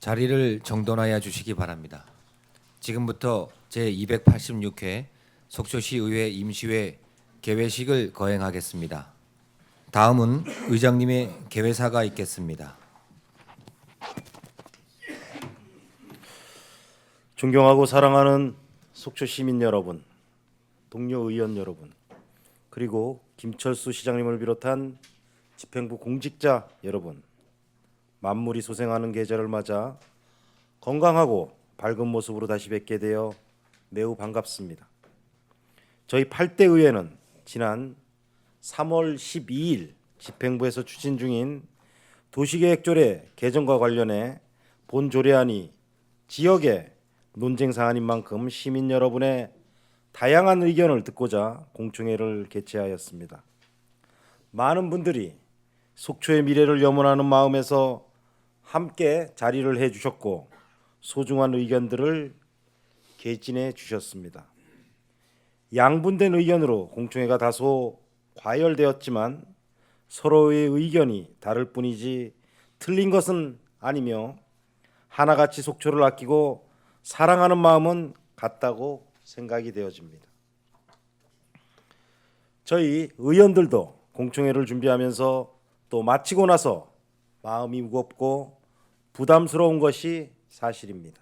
자리를 정돈하여 주시기 바랍니다. 지금부터 제286회 속초시의회 임시회 개회식을 거행하겠습니다. 다음은 의장님의 개회사가 있겠습니다. 존경하고 사랑하는 속초 시민 여러분, 동료 의원 여러분, 그리고 김철수 시장님을 비롯한 집행부 공직자 여러분, 만물이 소생하는 계절을 맞아 건강하고 밝은 모습으로 다시 뵙게 되어 매우 반갑습니다. 저희 8대 의회는 지난 3월 12일 집행부에서 추진 중인 도시계획조례 개정과 관련해 본 조례안이 지역의 논쟁 사안인 만큼 시민 여러분의 다양한 의견을 듣고자 공청회를 개최하였습니다. 많은 분들이 속초의 미래를 염원하는 마음에서 함께 자리를 해주셨고 소중한 의견들을 개진해 주셨습니다. 양분된 의견으로 공청회가 다소 과열되었지만 서로의 의견이 다를 뿐이지 틀린 것은 아니며 하나같이 속초를 아끼고 사랑하는 마음은 같다고 생각이 되어집니다. 저희 의원들도 공청회를 준비하면서 또 마치고 나서 마음이 무겁고 부담스러운 것이 사실입니다.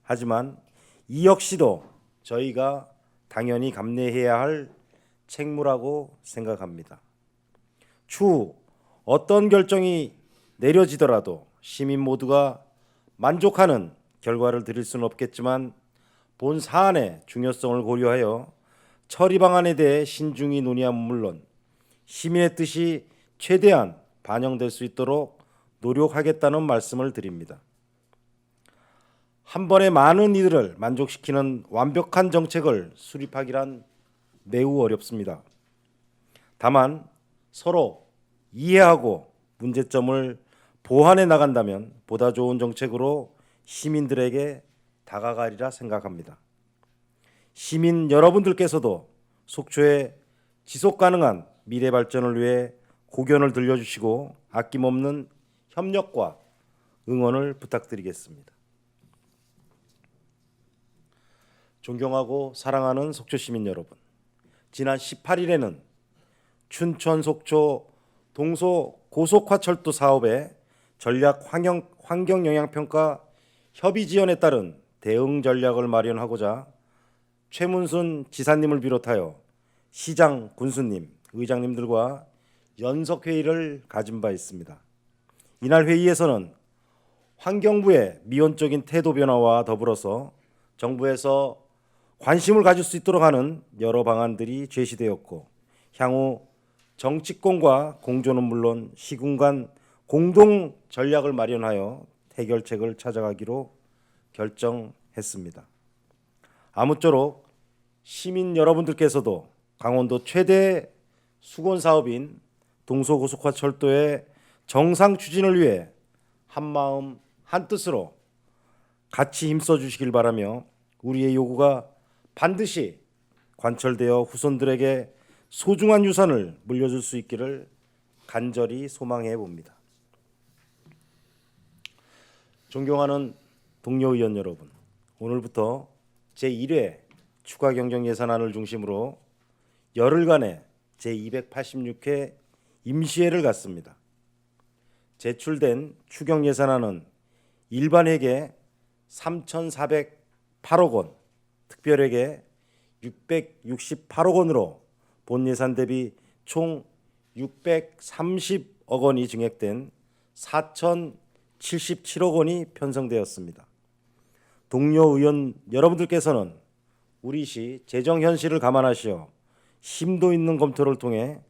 하지만 이 역시도 저희가 당연히 감내해야 할 책무라고 생각합니다. 추후 어떤 결정이 내려지더라도 시민 모두가 만족하는 결과를 드릴 수는 없겠지만 본 사안의 중요성을 고려하여 처리 방안에 대해 신중히 논의함은 물론 시민의 뜻이 최대한 반영될 수 있도록 노력하겠다는 말씀을 드립니다. 한 번에 많은 이들을 만족시키는 완벽한 정책을 수립하기란 매우 어렵습니다. 다만 서로 이해하고 문제점을 보완해 나간다면 보다 좋은 정책으로 시민들에게 다가가리라 생각합니다. 시민 여러분들께서도 속초의 지속 가능한 미래 발전을 위해 고견을 들려주시고 아낌없는 협력과 응원을 부탁드리겠습니다. 존경하고 사랑하는 속초 시민 여러분, 지난 18일에는 춘천 속초 동서 고속화철도 사업의 전략 환경 영향평가 협의 지연에 따른 대응 전략을 마련하고자 최문순 지사님을 비롯하여 시장, 군수님, 의장님들과 연석 회의를 가진 바 있습니다. 이날 회의에서는 환경부의 미온적인 태도 변화와 더불어서 정부에서 관심을 가질 수 있도록 하는 여러 방안들이 제시되었고 향후 정치권과 공조는 물론 시군 간 공동 전략을 마련하여 해결책을 찾아가기로 결정했습니다. 아무쪼록 시민 여러분들께서도 강원도 최대 수건 사업인 동서고속화철도의 정상 추진을 위해 한마음 한뜻으로 같이 힘써 주시길 바라며 우리의 요구가 반드시 관철되어 후손들에게 소중한 유산을 물려줄 수 있기를 간절히 소망해 봅니다. 존경하는 동료 의원 여러분, 오늘부터 제1회 추가 경정 예산안을 중심으로 열흘간의 제286회 임시회를 갖습니다. 제출된 추경 예산안은 일반회계 3,408억 원, 특별회계 668억 원으로 본 예산 대비 총 630억 원이 증액된 4,077억 원이 편성되었습니다. 동료 의원 여러분들께서는 우리 시 재정 현실을 감안하시어 심도 있는 검토를 통해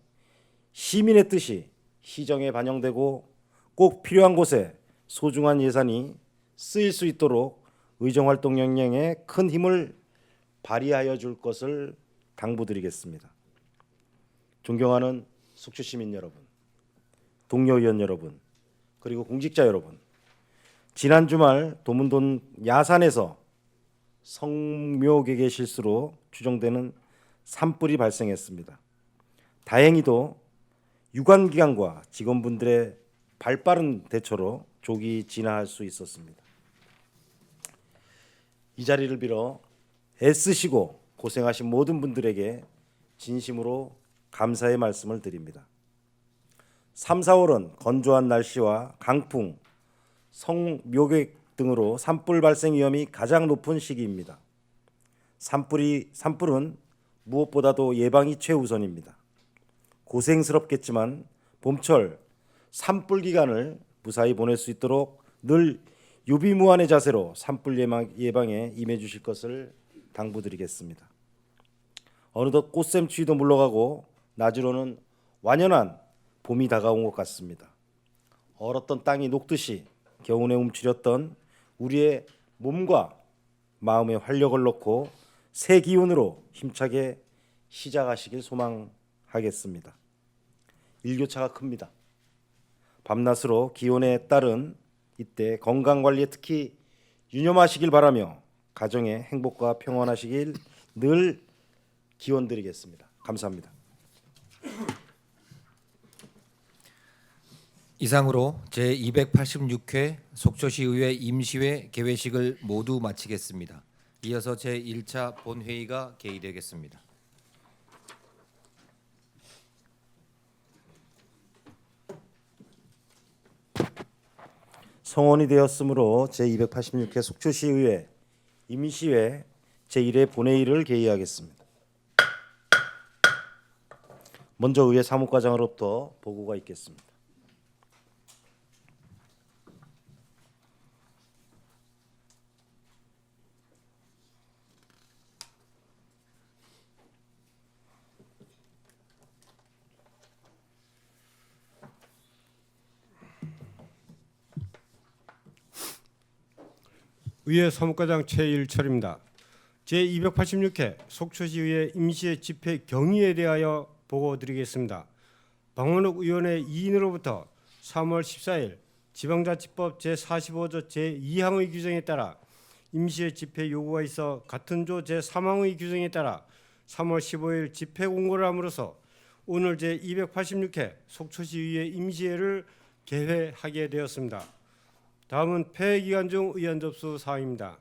시민의 뜻이 시정에 반영되고 꼭 필요한 곳에 소중한 예산이 쓰일 수 있도록 의정활동 역량에 큰 힘을 발휘하여 줄 것을 당부드리겠습니다. 존경하는 속초시민 여러분, 동료 의원 여러분, 그리고 공직자 여러분, 지난 주말 도문동 야산에서 성묘개개 실수로 추정되는 산불이 발생했습니다. 다행히도 유관기관과 직원분들의 발빠른 대처로 조기 진화할 수 있었습니다. 이 자리를 빌어 애쓰시고 고생하신 모든 분들에게 진심으로 감사의 말씀을 드립니다. 3, 4월은 건조한 날씨와 강풍, 성묘객 등으로 산불 발생 위험이 가장 높은 시기입니다. 산불은 무엇보다도 예방이 최우선입니다. 고생스럽겠지만 봄철 산불 기간을 무사히 보낼 수 있도록 늘 유비무환의 자세로 산불 예방에 임해 주실 것을 당부드리겠습니다. 어느덧 꽃샘추위도 물러가고 낮으로는 완연한 봄이 다가온 것 같습니다. 얼었던 땅이 녹듯이 겨우내 움츠렸던 우리의 몸과 마음에 활력을 넣고 새 기운으로 힘차게 시작하시길 소망하겠습니다. 일교차가 큽니다. 밤낮으로 기온에 따른 이때 건강관리에 특히 유념하시길 바라며 가정의 행복과 평안하시길 늘 기원드리겠습니다. 감사합니다. 이상으로 제286회 속초시의회 임시회 개회식을 모두 마치겠습니다. 이어서 제1차 본회의가 개의되겠습니다. 성원이 되었으므로 제286회 속초시의회 임시회 제1회 본회의를 개의하겠습니다. 먼저 의회 사무과장으로부터 보고가 있겠습니다. 의회 사무과장 최일철입니다. 제286회 속초시의회 임시회 집회 경위에 대하여 보고드리겠습니다. 방원욱 의원의 이인으로부터 3월 14일 지방자치법 제45조 제2항의 규정에 따라 임시회 집회 요구가 있어 같은 조 제3항의 규정에 따라 3월 15일 집회 공고를 함으로써 오늘 제286회 속초시의회 임시회를 개회하게 되었습니다. 다음은 폐회 기간 중 의원 접수 사항입니다.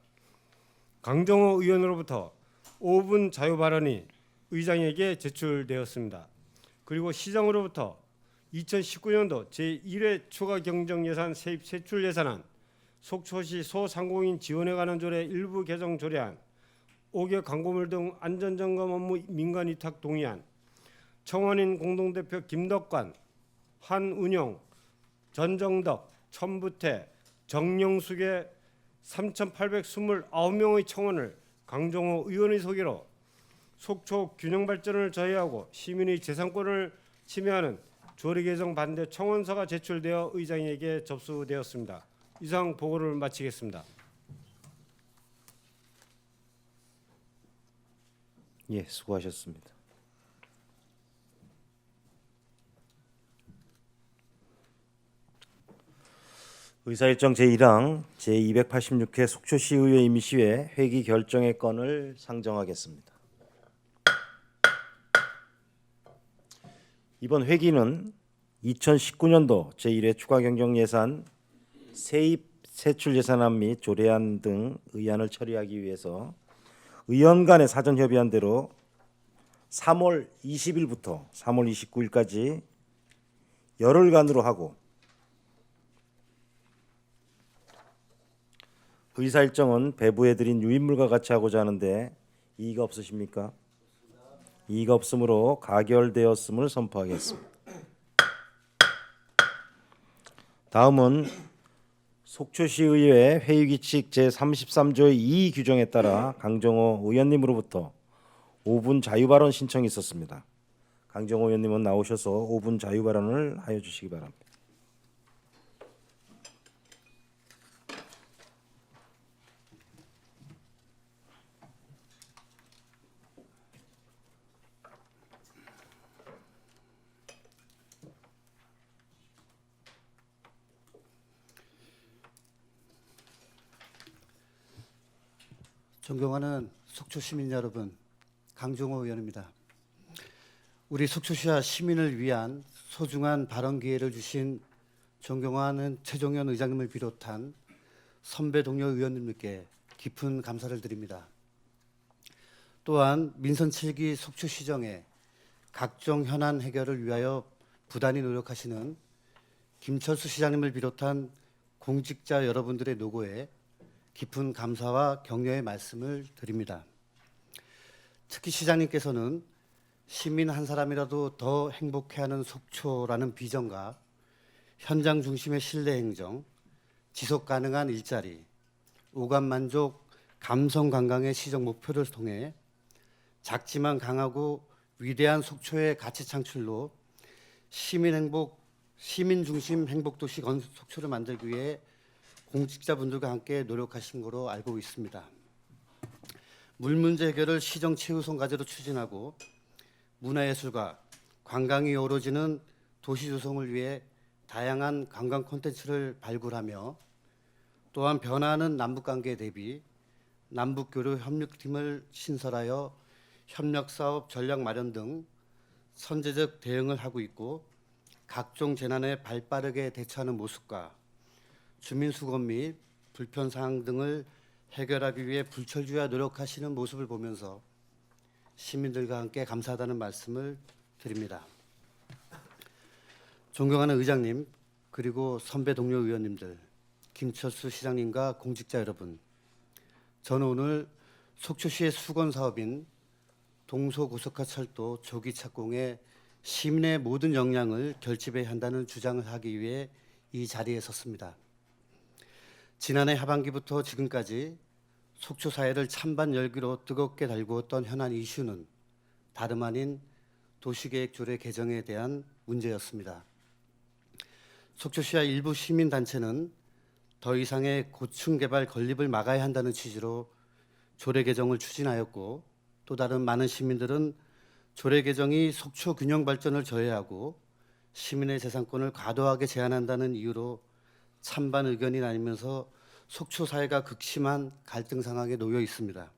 강정호 의원으로부터 5분 자유 발언이 의장에게 제출되었습니다. 그리고 시장으로부터 2019년도 제1회 추가 경정 예산 세입 세출 예산안, 속초시 소상공인 지원에 관한 조례 일부 개정 조례안, 5개 광고물 등 안전점검 업무 민간 위탁 동의안, 청원인 공동대표 김덕관, 한운용, 전정덕, 천부태, 정영숙의 3,829명의 청원을 강정호 의원의 소개로 속초 균형 발전을 저해하고 시민의 재산권을 침해하는 조례 개정 반대 청원서가 제출되어 의장에게 접수되었습니다. 이상 보고를 마치겠습니다. 예, 수고하셨습니다. 의사일정 제1항 제286회 속초시의회 임시회 회기 결정의 건을 상정하겠습니다. 이번 회기는 2019년도 제1회 추가경정예산 세입 세출 예산안 및 조례안 등 의안을 처리하기 위해서 의원 간의 사전 협의한 대로 3월 20일부터 3월 29일까지 열흘간으로 하고 의사 일정은 배부해드린 유인물과 같이 하고자 하는데 이의가 없으십니까? 이의가 없으므로 가결되었음을 선포하겠습니다. 다음은 속초시의회 회의규칙 제33조의 2 규정에 따라 강정호 의원님으로부터 5분 자유발언 신청이 있었습니다. 강정호 의원님은 나오셔서 5분 자유발언을 하여 주시기 바랍니다. 존경하는 속초 시민 여러분, 강정호 의원입니다. 우리 속초시와 시민을 위한 소중한 발언 기회를 주신 존경하는 최종현 의장님을 비롯한 선배 동료 의원님들께 깊은 감사를 드립니다. 또한 민선 7기 속초시정의 각종 현안 해결을 위하여 부단히 노력하시는 김철수 시장님을 비롯한 공직자 여러분들의 노고에 깊은 감사와 격려의 말씀을 드립니다. 특히 시장님께서는 시민 한 사람이라도 더 행복해하는 속초라는 비전과 현장 중심의 실내 행정, 지속 가능한 일자리, 오감 만족, 감성 관광의 시정 목표를 통해 작지만 강하고 위대한 속초의 가치 창출로 시민 행복, 시민 중심 행복 도시 속초를 만들기 위해 공직자분들과 함께 노력하신 거로 알고 있습니다. 물 문제 해결을 시정 최우선 과제로 추진하고 문화예술과 관광이 어우러지는 도시 조성을 위해 다양한 관광 콘텐츠를 발굴하며 또한 변화하는 남북관계 대비 남북교류 협력팀을 신설하여 협력사업 전략 마련 등 선제적 대응을 하고 있고 각종 재난에 발빠르게 대처하는 모습과 주민수건 및 불편사항 등을 해결하기 위해 불철주야 노력하시는 모습을 보면서 시민들과 함께 감사하다는 말씀을 드립니다. 존경하는 의장님 그리고 선배 동료 의원님들, 김철수 시장님과 공직자 여러분, 저는 오늘 속초시의 수건 사업인 동서고속화철도 조기 착공에 시민의 모든 역량을 결집해야 한다는 주장을 하기 위해 이 자리에 섰습니다. 지난해 하반기부터 지금까지 속초 사회를 찬반 열기로 뜨겁게 달구었던 현안 이슈는 다름 아닌 도시계획 조례 개정에 대한 문제였습니다. 속초시와 일부 시민단체는 더 이상의 고층 개발 건립을 막아야 한다는 취지로 조례 개정을 추진하였고 또 다른 많은 시민들은 조례 개정이 속초 균형 발전을 저해하고 시민의 재산권을 과도하게 제한한다는 이유로 찬반 의견이 나뉘면서 속초 사회가 극심한 갈등 상황에 놓여 있습니다.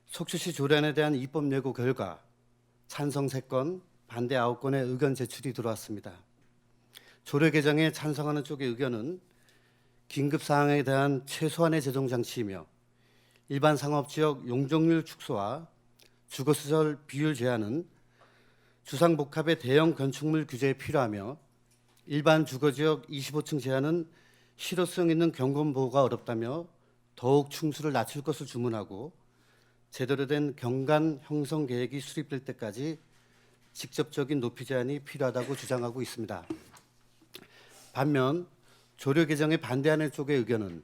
속초시 조례안에 대한 입법 예고 결과 찬성 3건, 반대 9건의 의견 제출이 들어왔습니다. 조례 개정에 찬성하는 쪽의 의견은 긴급 사항에 대한 최소한의 재정 장치이며 일반 상업지역 용적률 축소와 주거시설 비율 제한은 주상복합의 대형 건축물 규제에 필요하며 일반 주거지역 25층 제한은 실효성 있는 경관 보호가 어렵다며 더욱 층수를 낮출 것을 주문하고 제대로 된 경관 형성 계획이 수립될 때까지 직접적인 높이 제한이 필요하다고 주장하고 있습니다. 반면 조례 개정에 반대하는 쪽의 의견은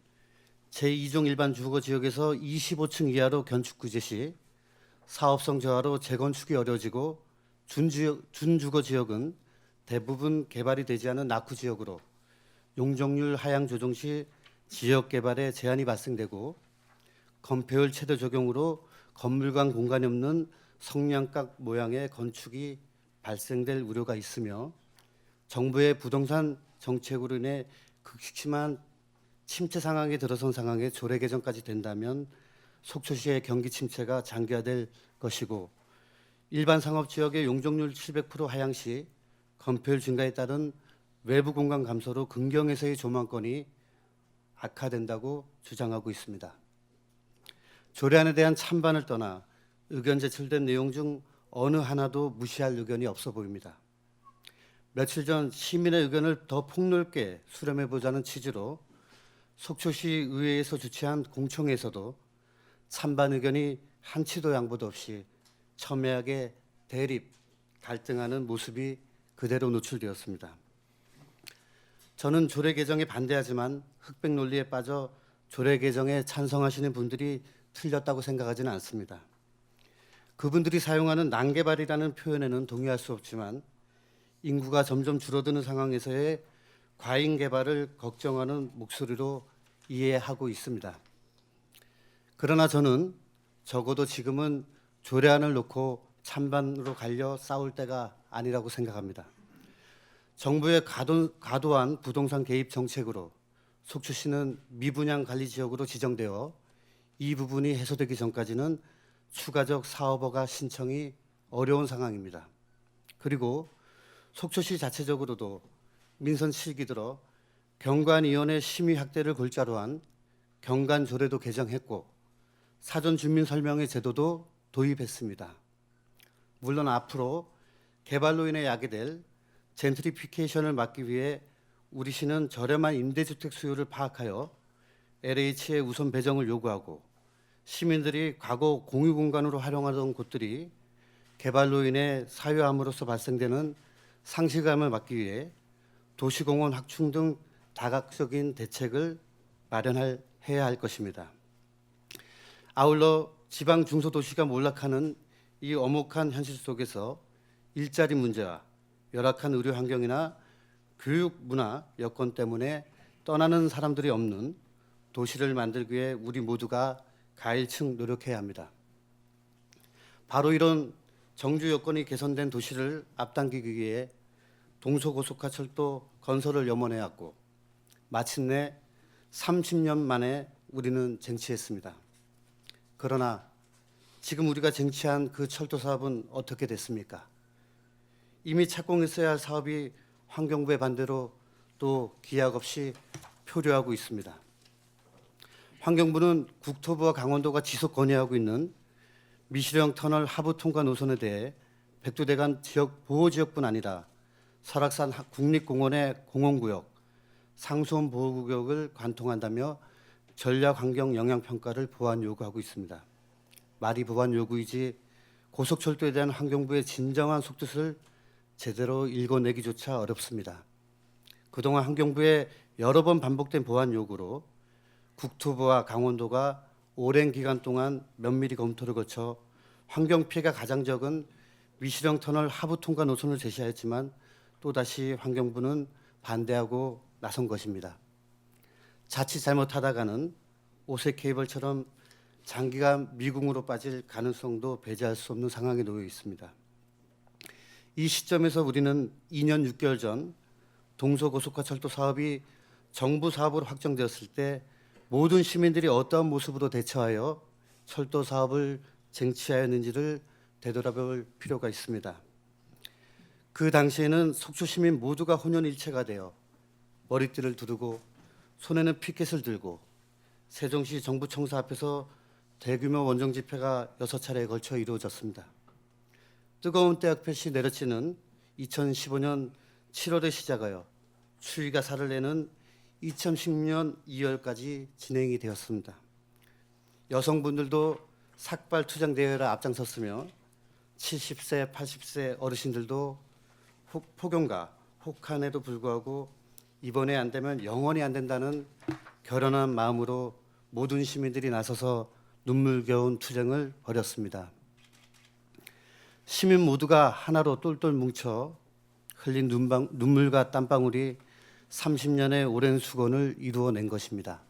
제2종 일반 주거지역에서 25층 이하로 건축 규제 시 사업성 저하로 재건축이 어려워지고 준주거지역은 대부분 개발이 되지 않은 낙후지역으로 용적률 하향 조정 시 지역 개발에 제한이 발생되고 건폐율 최대 적용으로 건물 간 공간이 없는 성냥각 모양의 건축이 발생될 우려가 있으며 정부의 부동산 정책으로 인해 극심한 침체 상황에 들어선 상황에 조례 개정까지 된다면 속초시의 경기 침체가 장기화될 것이고 일반 상업지역의 용적률 700% 하향 시 건폐율 증가에 따른 외부 공간 감소로 근경에서의 조망권이 악화된다고 주장하고 있습니다. 조례안에 대한 찬반을 떠나 의견 제출된 내용 중 어느 하나도 무시할 의견이 없어 보입니다. 며칠 전 시민의 의견을 더 폭넓게 수렴해보자는 취지로 속초시 의회에서 주최한 공청회에서도 찬반 의견이 한치도 양보도 없이 첨예하게 대립, 갈등하는 모습이 그대로 노출되었습니다. 저는 조례 개정에 반대하지만 흑백 논리에 빠져 조례 개정에 찬성하시는 분들이 틀렸다고 생각하지는 않습니다. 그분들이 사용하는 난개발이라는 표현에는 동의할 수 없지만 인구가 점점 줄어드는 상황에서의 과잉 개발을 걱정하는 목소리로 이해하고 있습니다. 그러나 저는 적어도 지금은 조례안을 놓고 찬반으로 갈려 싸울 때가 아니라고 생각합니다. 정부의 과도한 부동산 개입 정책으로 속초시는 미분양 관리 지역으로 지정되어 이 부분이 해소되기 전까지는 추가적 사업허가 신청이 어려운 상황입니다. 그리고 속초시 자체적으로도 민선 7기 들어 경관위원회 심의 확대를 골자로 한 경관조례도 개정했고 사전 주민 설명회 제도도 도입했습니다. 물론 앞으로 개발로 인해 야기될 젠트리피케이션을 막기 위해 우리 시는 저렴한 임대주택 수요를 파악하여 LH의 우선 배정을 요구하고 시민들이 과거 공유공간으로 활용하던 곳들이 개발로 인해 사유함으로써 발생되는 상실감을 막기 위해 도시공원 확충 등 다각적인 대책을 마련해야 할 것입니다. 아울러 지방 중소도시가 몰락하는 이 엄혹한 현실 속에서 일자리 문제와 열악한 의료 환경이나 교육, 문화, 여건 때문에 떠나는 사람들이 없는 도시를 만들기 위해 우리 모두가 가일층 노력해야 합니다. 바로 이런 정주 여건이 개선된 도시를 앞당기기 위해 동서고속화철도 건설을 염원해왔고 마침내 30년 만에 우리는 쟁취했습니다. 그러나 지금 우리가 쟁취한 그 철도 사업은 어떻게 됐습니까? 이미 착공했어야 할 사업이 환경부의 반대로 또 기약 없이 표류하고 있습니다. 환경부는 국토부와 강원도가 지속 건의하고 있는 미시령 터널 하부 통과 노선에 대해 백두대간 지역 보호지역뿐 아니라 설악산 국립공원의 공원구역, 상수원 보호구역을 관통한다며 전략환경 영향평가를 보완 요구하고 있습니다. 말이 보완 요구이지 고속철도에 대한 환경부의 진정한 속뜻을 제대로 읽어내기조차 어렵습니다. 그동안 환경부의 여러 번 반복된 보완 요구로 국토부와 강원도가 오랜 기간 동안 면밀히 검토를 거쳐 환경 피해가 가장 적은 미시령 터널 하부 통과 노선을 제시하였지만 또다시 환경부는 반대하고 나선 것입니다. 자칫 잘못하다가는 오색 케이블처럼 장기간 미궁으로 빠질 가능성도 배제할 수 없는 상황에 놓여 있습니다. 이 시점에서 우리는 2년 6개월 전 동서고속화철도 사업이 정부 사업으로 확정되었을 때 모든 시민들이 어떠한 모습으로 대처하여 철도 사업을 쟁취하였는지를 되돌아볼 필요가 있습니다. 그 당시에는 속초 시민 모두가 혼연일체가 되어 머리띠를 두르고 손에는 피켓을 들고 세종시 정부 청사 앞에서 대규모 원정 집회가 6차례에 걸쳐 이루어졌습니다. 뜨거운 때약볕이 내려치는 2015년 7월에 시작하여 추위가 살을 내는 2010년 2월까지 진행이 되었습니다. 여성분들도 삭발 투쟁 대회를 앞장섰으며 70세, 80세 어르신들도 폭염과 혹한에도 불구하고 이번에 안 되면 영원히 안 된다는 결연한 마음으로 모든 시민들이 나서서 눈물겨운 투쟁을 벌였습니다. 시민 모두가 하나로 똘똘 뭉쳐 흘린 눈물과 땀방울이 30년의 오랜 수건을 이루어낸 것입니다.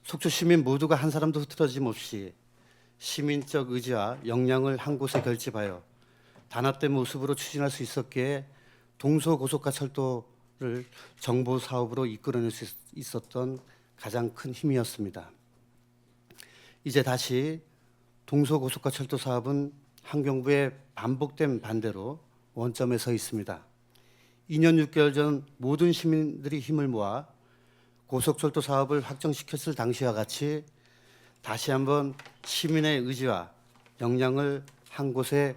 속초 시민 모두가 한 사람도 흐트러짐 없이 시민적 의지와 역량을 한 곳에 결집하여 단합된 모습으로 추진할 수 있었기에 동서고속화철도를 정보 사업으로 이끌어낼 수 있었던 가장 큰 힘이었습니다. 이제 다시 동서고속화철도 사업은 환경부의 반복된 반대로 원점에 서 있습니다. 2년 6개월 전 모든 시민들이 힘을 모아 고속철도 사업을 확정시켰을 당시와 같이 다시 한번 시민의 의지와 역량을 한 곳에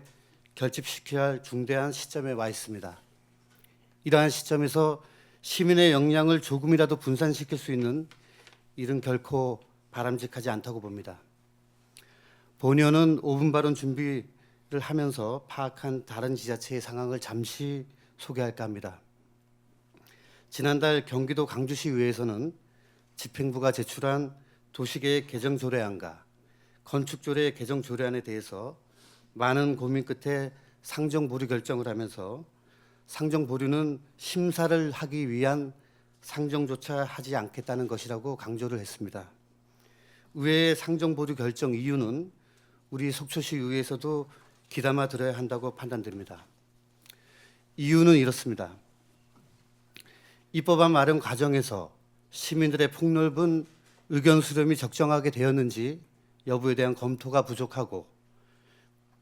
결집시켜야 할 중대한 시점에 와 있습니다. 이러한 시점에서 시민의 역량을 조금이라도 분산시킬 수 있는 일은 결코 바람직하지 않다고 봅니다. 본의원은 5분 발언 준비를 하면서 파악한 다른 지자체의 상황을 잠시 소개할까 합니다. 지난달 경기도 강주시의회에서는 집행부가 제출한 도시계획 개정 조례안과 건축조례 개정 조례안에 대해서 많은 고민 끝에 상정 보류 결정을 하면서 상정 보류는 심사를 하기 위한 상정조차 하지 않겠다는 것이라고 강조를 했습니다. 의회의 상정 보류 결정 이유는 우리 속초시 의회에서도 귀담아 들어야 한다고 판단됩니다. 이유는 이렇습니다. 입법안 마련 과정에서 시민들의 폭넓은 의견 수렴이 적정하게 되었는지 여부에 대한 검토가 부족하고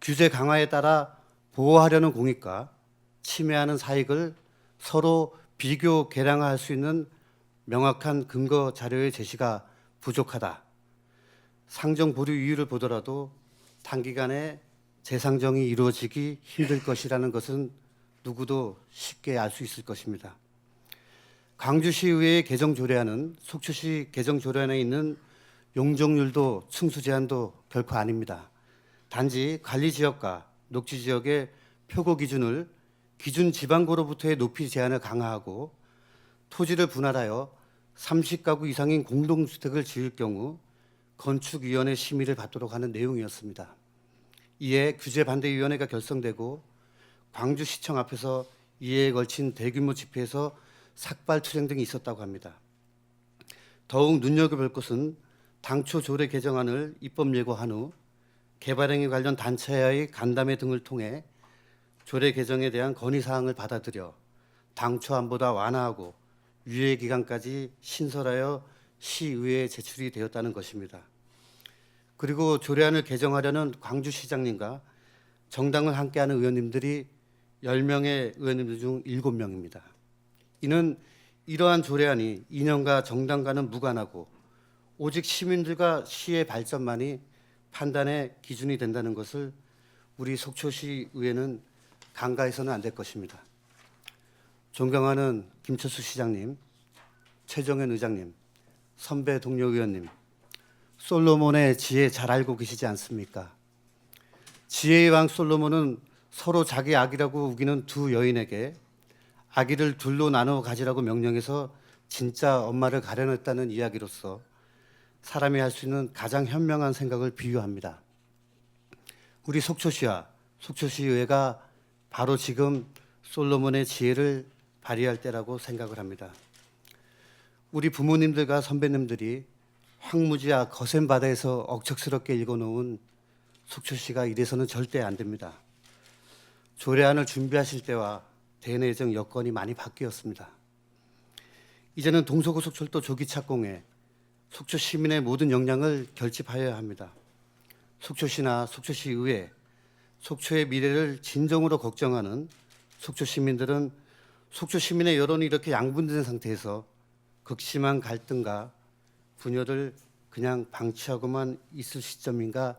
규제 강화에 따라 보호하려는 공익과 침해하는 사익을 서로 비교 계량화할 수 있는 명확한 근거 자료의 제시가 부족하다. 상정 보류 이유를 보더라도 단기간에 재상정이 이루어지기 힘들 것이라는 것은 누구도 쉽게 알 수 있을 것입니다. 광주시의회의 개정 조례안은 속초시 개정 조례안에 있는 용적률도 층수 제한도 결코 아닙니다. 단지 관리 지역과 녹지 지역의 표고 기준을 기준 지방고로부터의 높이 제한을 강화하고 토지를 분할하여 30가구 이상인 공동주택을 지을 경우 건축위원회 심의를 받도록 하는 내용이었습니다. 이에 규제반대위원회가 결성되고 광주시청 앞에서 이에 걸친 대규모 집회에서 삭발 투쟁 등이 있었다고 합니다. 더욱 눈여겨볼 것은 당초 조례 개정안을 입법 예고한 후 개발행위 관련 단체와의 간담회 등을 통해 조례 개정에 대한 건의사항을 받아들여 당초안보다 완화하고 유예 기간까지 신설하여 시의회에 제출이 되었다는 것입니다. 그리고 조례안을 개정하려는 광주시장님과 정당을 함께하는 의원님들이 10명의 의원님들 중 7명입니다. 이는 이러한 조례안이 이념과 정당과는 무관하고 오직 시민들과 시의 발전만이 판단의 기준이 된다는 것을 우리 속초시 의회는 간과해서는 안 될 것입니다. 존경하는 김철수 시장님, 최정현 의장님, 선배 동료 의원님, 솔로몬의 지혜 잘 알고 계시지 않습니까? 지혜의 왕 솔로몬은 서로 자기 아기라고 우기는 두 여인에게 아기를 둘로 나누어 가지라고 명령해서 진짜 엄마를 가려냈다는 이야기로서 사람이 할 수 있는 가장 현명한 생각을 비유합니다. 우리 속초시와 속초시의회가 바로 지금 솔로몬의 지혜를 발휘할 때라고 생각을 합니다. 우리 부모님들과 선배님들이 황무지와 거센 바다에서 억척스럽게 읽어놓은 속초시가 이래서는 절대 안 됩니다. 조례안을 준비하실 때와 대내정 여건이 많이 바뀌었습니다. 이제는 동서고속철도 조기 착공에 속초 시민의 모든 역량을 결집하여야 합니다. 속초시나 속초시의회, 속초의 미래를 진정으로 걱정하는 속초 시민들은 속초 시민의 여론이 이렇게 양분된 상태에서 극심한 갈등과 분열을 그냥 방치하고만 있을 시점인가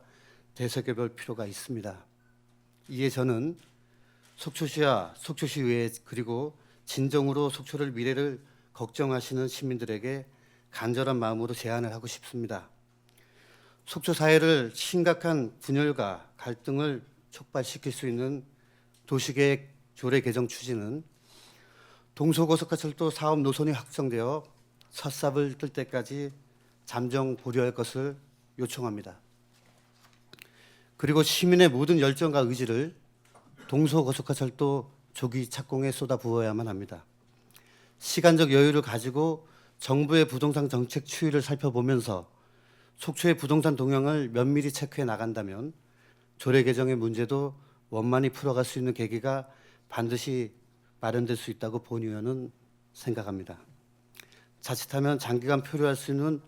되새겨볼 필요가 있습니다. 이에 저는 속초시와 속초시의회 그리고 진정으로 속초를 미래를 걱정하시는 시민들에게 간절한 마음으로 제안을 하고 싶습니다. 속초 사회를 심각한 분열과 갈등을 촉발시킬 수 있는 도시계획 조례 개정 추진은 동서고속화철도 사업 노선이 확정되어 첫삽을 뜰 때까지 잠정 보류할 것을 요청합니다. 그리고 시민의 모든 열정과 의지를 동서고속화철도 조기 착공에 쏟아부어야만 합니다. 시간적 여유를 가지고 정부의 부동산 정책 추이를 살펴보면서 속초의 부동산 동향을 면밀히 체크해 나간다면 조례 개정의 문제도 원만히 풀어갈 수 있는 계기가 반드시 마련될 수 있다고 본 의원은 생각합니다. 자칫하면 장기간 표류할 수 있는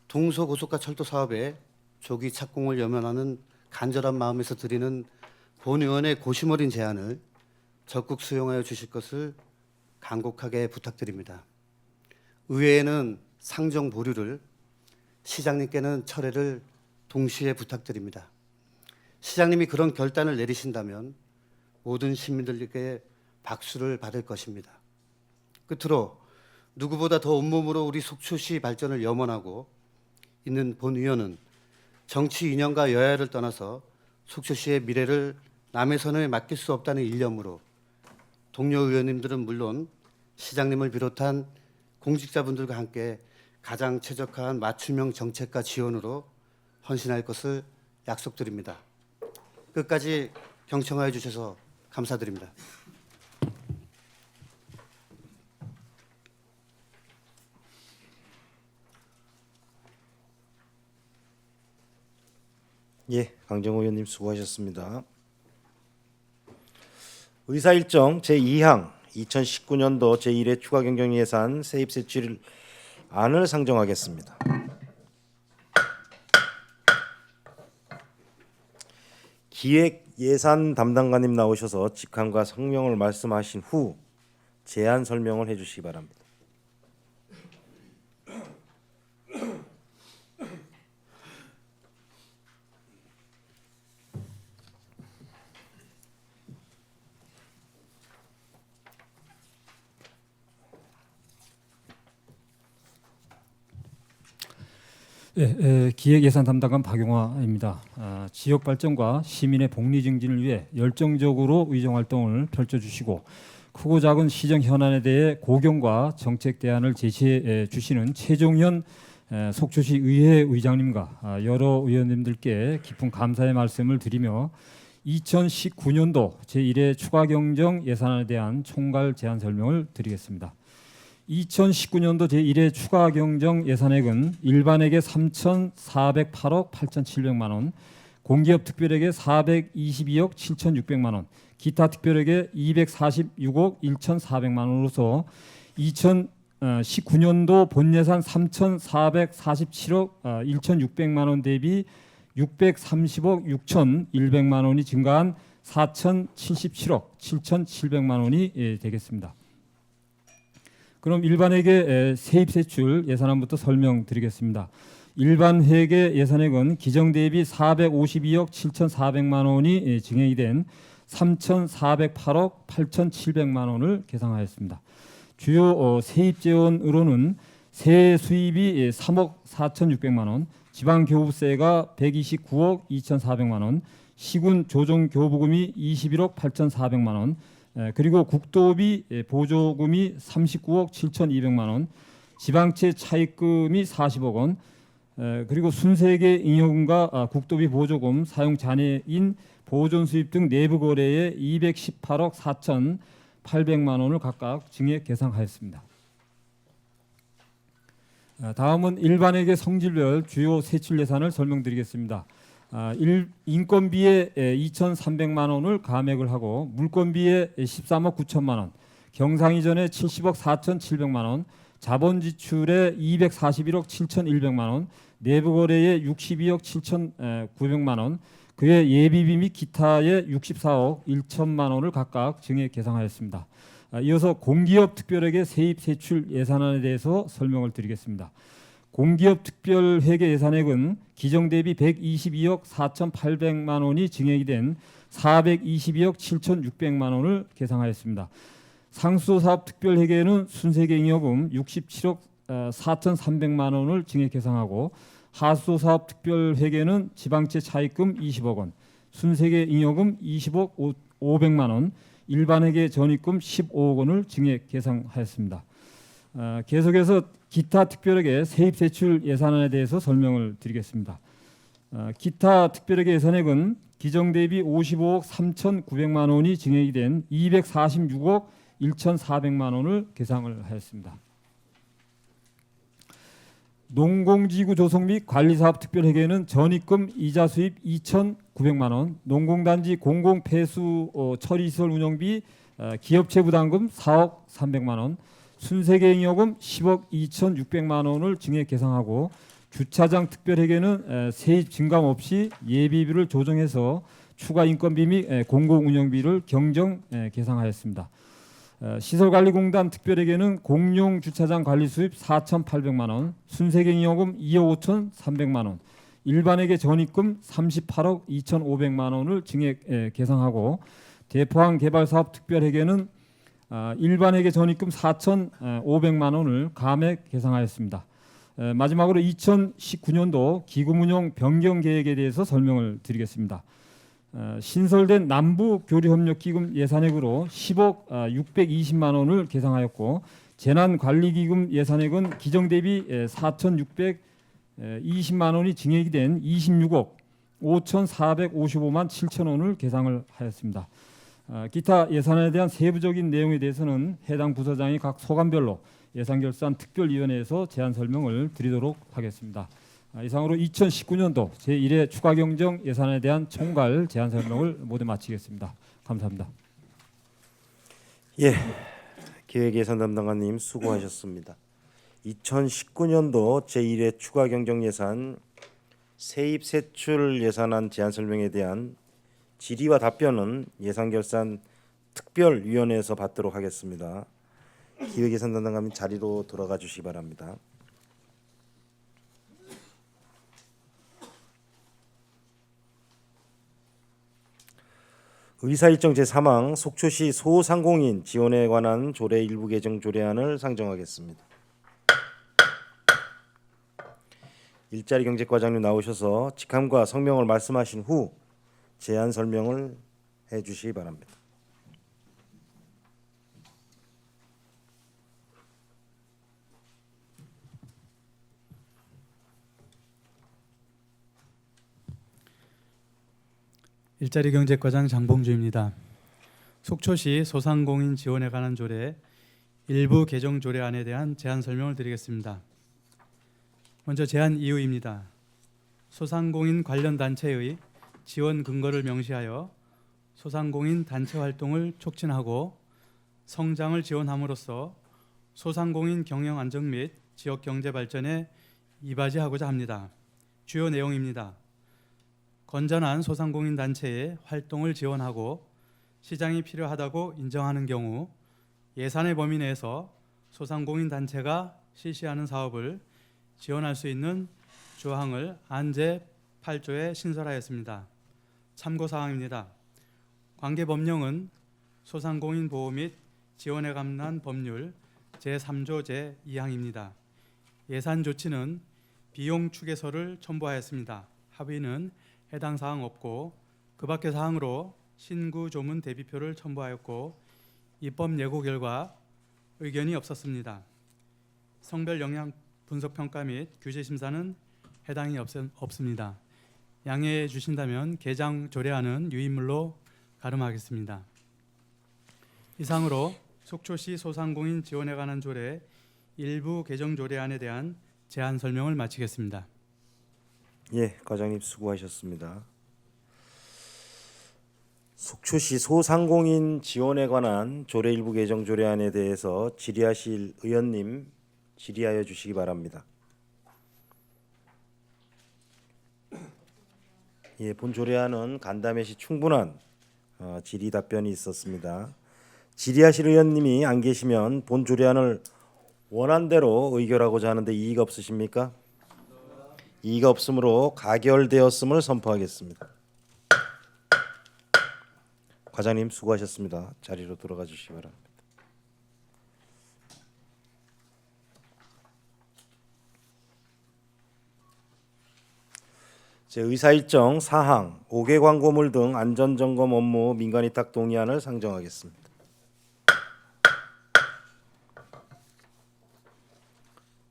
동서고속화철도 사업의 조기 착공을 염원하는 간절한 마음에서 드리는 본 의원의 고심 어린 제안을 적극 수용하여 주실 것을 간곡하게 부탁드립니다. 의회에는 상정 보류를, 시장님께는 철회를 동시에 부탁드립니다. 시장님이 그런 결단을 내리신다면 모든 시민들에게 박수를 받을 것입니다. 끝으로 누구보다 더 온몸으로 우리 속초시 발전을 염원하고 있는 본 의원은 정치 이념과 여야를 떠나서 속초시의 미래를 남의 손에 맡길 수 없다는 일념으로 동료 의원님들은 물론 시장님을 비롯한 공직자분들과 함께 가장 최적화한 맞춤형 정책과 지원으로 헌신할 것을 약속드립니다. 끝까지 경청하여 주셔서 감사드립니다. 예, 강정호 의원님 수고하셨습니다. 의사일정 제2항 2019년도 제1회 추가경정예산 세입세출안을 상정하겠습니다. 기획예산 담당관님 나오셔서 직함과 성명을 말씀하신 후 제안 설명을 해주시기 바랍니다. 기획예산 담당관 박용화입니다. 지역 발전과 시민의 복리 증진을 위해 열정적으로 의정 활동을 펼쳐주시고 크고 작은 시정 현안에 대해 고견과 정책 대안을 제시해 주시는 최종현 속초시 의회 의장님과 여러 의원님들께 깊은 감사의 말씀을 드리며 2019년도 제1회 추가 경정 예산안에 대한 총괄 제안 설명을 드리겠습니다. 2019년도 제1회 추가 경정 예산액은 일반에게 3,408억 8,700만 원, 공기업 특별에게 422억 7,600만 원, 기타 특별에게 246억 1,400만 원으로서 2019년도 본예산 3,447억 1,600만 원 대비 630억 6,100만 원이 증가한 4,077억 7,700만 원이 되겠습니다. 그럼 일반회계 세입세출 예산안부터 설명드리겠습니다. 일반 회계 예산액은 기정 대비 452억 7,400만 원이 증액이 된 3,408억 8,700만 원을 계상하였습니다. 주요 세입 재원으로는 세 수입이 3억 4,600만 원, 지방교부세가 129억 2,400만 원, 시군 조정교부금이 21억 8,400만 원, 그리고 국도비 보조금이 39억 7,200만 원, 지방채 차입금이 40억 원, 그리고 순세계 잉여금과 국도비 보조금 사용 잔해인 보존 수입 등 내부 거래에 218억 4,800만 원을 각각 증액 계상하였습니다. 다음은 일반회계 성질별 주요 세출 예산을 설명드리겠습니다. 인건비에 2,300만 원을 감액을 하고 물건비에 13억 9천만 원, 경상이전에 70억 4,700만 원, 자본 지출에 241억 7,100만 원, 내부 거래에 62억 7,900만 원, 그의 예비비 및 기타에 64억 1천만 원을 각각 증액 계상하였습니다. 이어서 공기업 특별회계 세입 세출 예산안에 대해서 설명을 드리겠습니다. 공기업 특별회계 예산액은 기정 대비 122억 4,800만 원이 증액이 된 422억 7,600만 원을 계상하였습니다. 상수사업 특별회계는 순세계 잉여금 67억 4,300만 원을 증액 계상하고 하수사업 특별회계는 지방채 차입금 20억 원, 순세계 잉여금 20억 500만 원, 일반회계 전입금 15억 원을 증액 계상하였습니다. 계속해서 기타 특별회계 세입세출 예산안에 대해서 설명을 드리겠습니다. 기타 특별회계 예산액은 기정 대비 55억 3,900만 원이 증액이 된 246억 1,400만 원을 계상을 하였습니다. 농공지구 조성 및 관리사업 특별회계는 전입금 이자 수입 2,900만 원, 농공단지 공공폐수 처리시설 운영비 기업체 부담금 4억 300만 원, 순세계 잉여금 10억 2,600만 원을 증액 계상하고 주차장 특별회계는 세입 증감 없이 예비비를 조정해서 추가 인건비 및 공공운영비를 경정 계상하였습니다. 시설관리공단 특별회계는 공용 주차장 관리 수입 4,800만 원, 순세계 잉여금 2억 5,300만 원, 일반회계 전입금 38억 2,500만 원을 증액 계상하고 대포항 개발사업 특별회계는 일반회계 전입금 4,500만 원을 감액 계상하였습니다. 마지막으로 2019년도 기금운용 변경 계획에 대해서 설명을 드리겠습니다. 신설된 남부교류협력기금 예산액으로 10억 620만 원을 계상하였고 재난관리기금 예산액은 기정 대비 4,620만 원이 증액이 된 26억 5,455만 7천 원을 계상을 하였습니다. 기타 예산안에 대한 세부적인 내용에 대해서는 해당 부서장이 각 소관별로 예산결산 특별위원회에서 제안 설명을 드리도록 하겠습니다. 이상으로 2019년도 제1회 추가경정 예산에 대한 총괄 제안 설명을 모두 마치겠습니다. 감사합니다. 예, 기획예산 담당관님 수고하셨습니다. 2019년도 제1회 추가경정예산 세입세출 예산안 제안 설명에 대한 질의와 답변은 예산결산 특별위원회에서 받도록 하겠습니다. 기획예산 담당관님 자리로 돌아가 주시기 바랍니다. 의사일정 제3항 속초시 소상공인 지원에 관한 조례 일부 개정 조례안을 상정하겠습니다. 일자리 경제과장님 나오셔서 직함과 성명을 말씀하신 후 제안 설명을 해주시기 바랍니다. 일자리 경제과장 장봉주입니다. 속초시 소상공인 지원에 관한 조례 일부 개정 조례안에 대한 제안 설명을 드리겠습니다. 먼저 제안 이유입니다. 소상공인 관련 단체의 지원 근거를 명시하여 소상공인 단체 활동을 촉진하고 성장을 지원함으로써 소상공인 경영 안정 및 지역 경제 발전에 이바지하고자 합니다. 주요 내용입니다. 건전한 소상공인 단체의 활동을 지원하고 시장이 필요하다고 인정하는 경우 예산의 범위 내에서 소상공인 단체가 실시하는 사업을 지원할 수 있는 조항을 안제 8조에 신설하였습니다. 참고 사항입니다. 관계 법령은 소상공인 보호 및 지원에 관한 법률 제3조 제2항입니다. 예산 조치는 비용 추계서를 첨부하였습니다. 합의는 해당 사항 없고 그 밖의 사항으로 신구 조문 대비표를 첨부하였고 입법 예고 결과 의견이 없었습니다. 성별 영향 분석 평가 및 규제 심사는 해당이 없습니다. 양해해 주신다면 개정 조례안은 유인물로 가름하겠습니다. 이상으로 속초시 소상공인 지원에 관한 조례 일부 개정 조례안에 대한 제안 설명을 마치겠습니다. 예, 과장님 수고하셨습니다. 속초시 소상공인 지원에 관한 조례 일부 개정 조례안에 대해서 질의하실 의원님 질의하여 주시기 바랍니다. 예, 본 조례안은 간담회 시 충분한 질의 답변이 있었습니다. 질의하실 의원님이 안 계시면 본 조례안을 원안대로 의결하고자 하는데 이의가 없으십니까? 이의가 없으므로 가결되었음을 선포하겠습니다. 과장님 수고하셨습니다. 자리로 돌아가 주시기 바랍니다. 제 의사일정 사항 5개 광고물 등 안전점검 업무 민간위탁 동의안을 상정하겠습니다.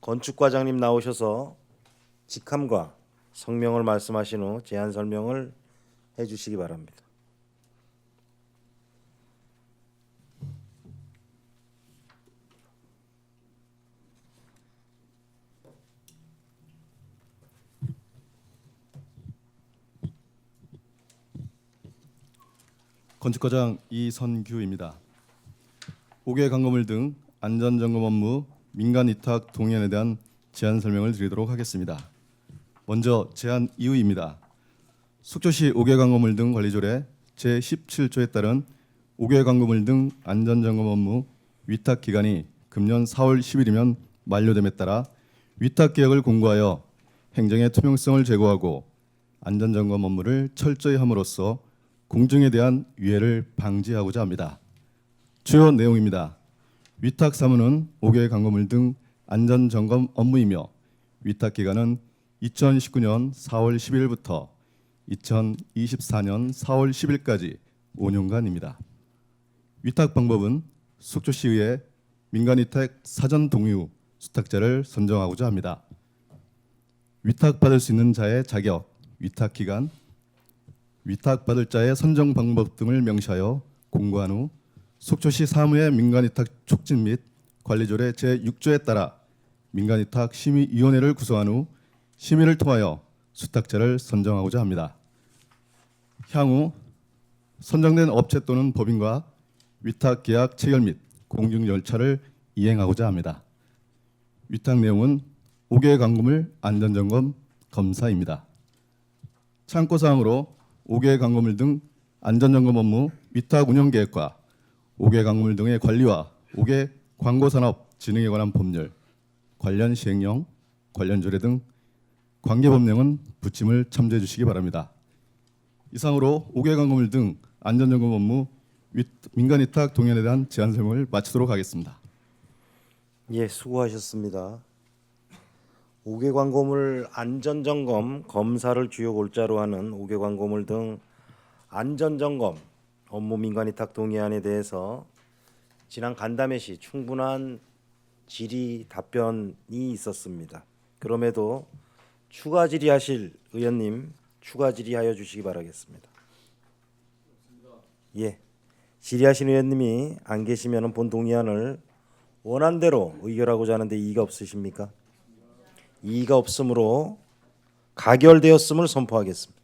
건축과장님 나오셔서 직함과 성명을 말씀하신 후 제안 설명을 해주시기 바랍니다. 건축과장 이선규입니다. 5개 광고물 등 안전점검 업무 민간위탁 동의안에 대한 제안 설명을 드리도록 하겠습니다. 먼저 제안 이유입니다. 속초시 5개 광고물 등 관리조례 제17조에 따른 5개 광고물 등 안전점검 업무 위탁 기간이 금년 4월 10일이면 만료됨에 따라 위탁 계약을 공고하여 행정의 투명성을 제고하고 안전점검 업무를 철저히 함으로써 공정에 대한 위해를 방지하고자 합니다. 주요 내용입니다. 위탁 사무는 5개 광고물 등 안전점검 업무이며 위탁 기간은 2019년 4월 10일부터 2024년 4월 10일까지 5년간입니다. 위탁 방법은 속초시의회 민간위탁 사전 동의 후 수탁자를 선정하고자 합니다. 위탁받을 수 있는 자의 자격, 위탁 기간, 위탁받을 자의 선정 방법 등을 명시하여 공고한 후 속초시 사무의 민간위탁 촉진 및 관리조례 제6조에 따라 민간위탁 심의위원회를 구성한 후 심의를 통하여 수탁자를 선정하고자 합니다. 향후 선정된 업체 또는 법인과 위탁 계약 체결 및 공증 절차를 이행하고자 합니다. 위탁 내용은 5개 광고물 안전점검 검사입니다. 참고사항으로 5개 광고물 등 안전점검 업무 위탁 운영 계획과 5개 광고물 등의 관리와 5개 광고산업 진흥에 관한 법률, 관련 시행령, 관련 조례 등 관계 법령은 부침을 참조해 주시기 바랍니다. 이상으로 5개 광고물 등 안전점검 업무 민간위탁 동의안에 대한 제안 설명을 마치도록 하겠습니다. 예, 수고하셨습니다. 5개 광고물 안전점검 검사를 주요 골자로 하는 5개 광고물 등 안전점검 업무 민간위탁 동의안에 대해서 지난 간담회 시 충분한 질의 답변이 있었습니다. 그럼에도 추가 질의하실 의원님 추가 질의하여 주시기 바라겠습니다. 예, 질의하신 의원님이 안 계시면 본 동의안을 원안대로 의결하고자 하는데 이의가 없으십니까? 이의가 없으므로 가결되었음을 선포하겠습니다.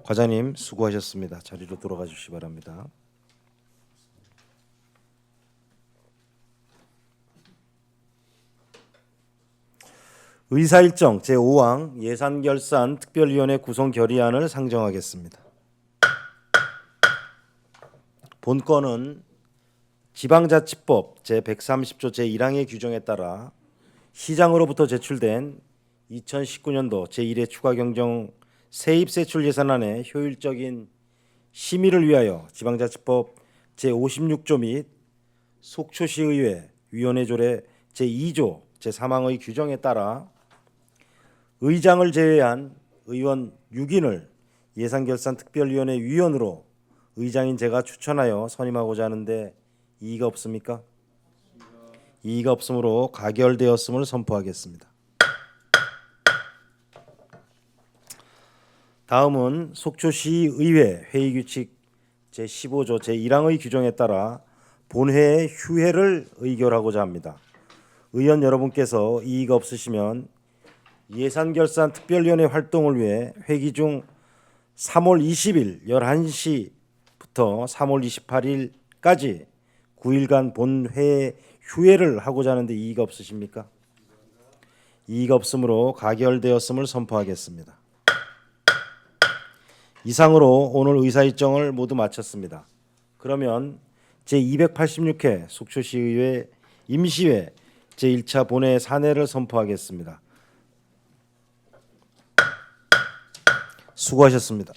과장님 수고하셨습니다. 자리로 돌아가 주시기 바랍니다. 의사일정 제5항 예산결산 특별위원회 구성 결의안을 상정하겠습니다. 본건은 지방자치법 제130조 제1항의 규정에 따라 시장으로부터 제출된 2019년도 제1회 추가경정 세입세출 예산안의 효율적인 심의를 위하여 지방자치법 제56조 및 속초시의회 위원회 조례 제2조 제3항의 규정에 따라 의장을 제외한 의원 6인을 예산결산특별위원회 위원으로 의장인 제가 추천하여 선임하고자 하는데 이의가 없습니까? 이의가 없으므로 가결되었음을 선포하겠습니다. 다음은 속초시의회 회의규칙 제15조 제1항의 규정에 따라 본회의 휴회를 의결하고자 합니다. 의원 여러분께서 이의가 없으시면 예산결산특별위원회 활동을 위해 회기 중 3월 20일 11시부터 3월 28일까지 9일간 본회의 휴회를 하고자 하는데 이의가 없으십니까? 이의가 없으므로 가결되었음을 선포하겠습니다. 이상으로 오늘 의사일정을 모두 마쳤습니다. 그러면 제286회 속초시의회 임시회 제1차 본회의 산회를 선포하겠습니다. 수고하셨습니다.